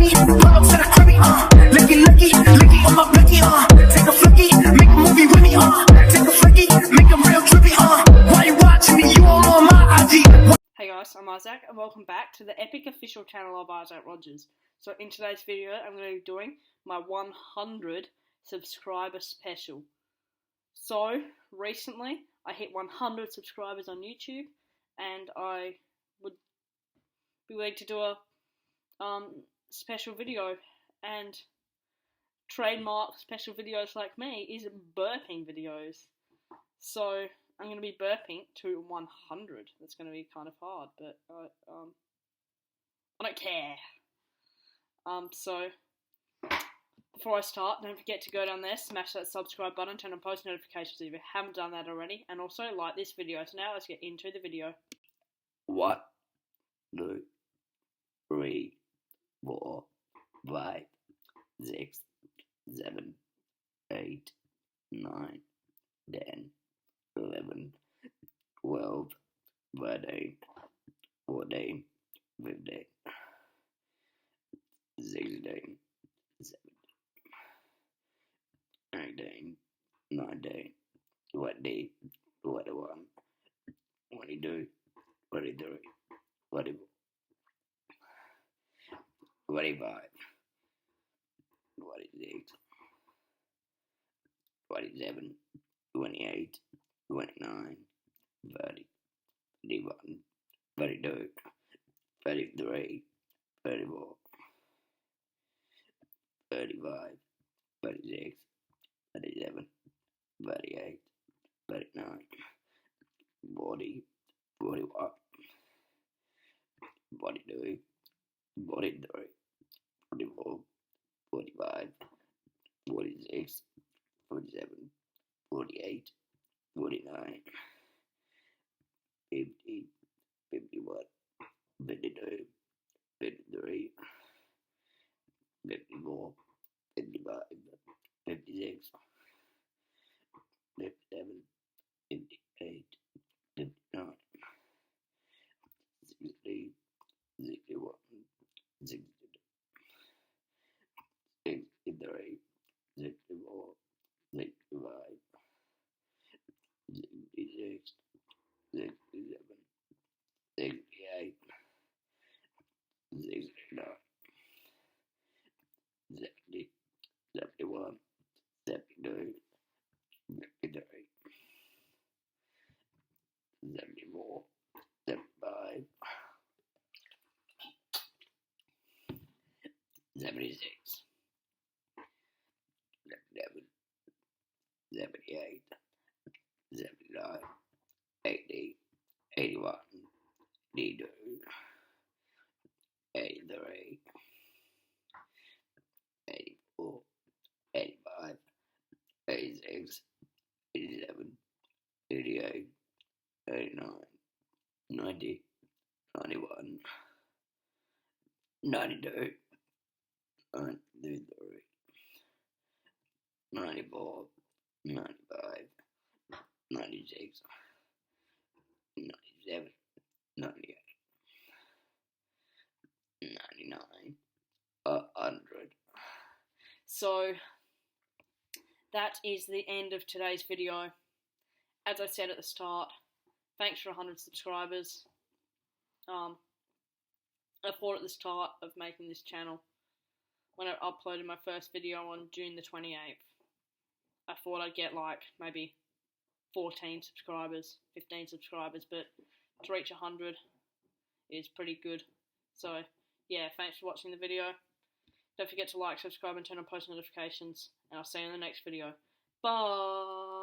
lucky, pull up to the cribby, licky, licky, licky on my blicky, take a flicky, make a movie with me, take a flicky, make a real trippy, why you watching me, you all on my IG. Hey guys, I'm Isaac and welcome back to the epic official channel of Isaac Rogers. So in today's video, I'm going to be doing my 100 subscriber special. So recently, I hit 100 subscribers on YouTube, and I would be willing to do a special video. And trademark special videos like me is burping videos. So I'm going to be burping to 100. That's going to be kind of hard, but I don't care. So before I start, don't forget to go down there, smash that subscribe button, turn on post notifications if you haven't done that already, and also like this video. So now let's get into the video. 1, 2, 3, 4, 5, 6, 7, 8, 9, 10, 11, 12, 13, 14, 15, 16, 17, 18, 19, 20, 21, 22, 23, 24, 25, 26, 27, 28, 29, 30, 31, 32, 33, 34, 35, 36, 37, 38, 39, 40, 41, 42, 43, 44, 45, 46, 47, 48, 49, 50, 51, 52, 53, 54, 55, 56, 57, 58, 59, 60, 61, 62, 63, 64, 65, 66, 67, 68, 69, 70, 71, 72, 73, 74, 75, 76, 77, 78, 79, 80, 81, 82, 83, 84, 85, 86, 87, 88, 89, 90, 91, 92, 93, 94, 95, 96, 97, 98, 99, 100. So that is the end of today's video. As I said at the start, thanks for 100 subscribers. I thought at the start of making this channel, when I uploaded my first video on June the 28th, I thought I'd get like maybe 14 subscribers, 15 subscribers, but to reach 100 is pretty good. So yeah, thanks for watching the video. Don't forget to like, subscribe, and turn on post notifications, and I'll see you in the next video. Bye!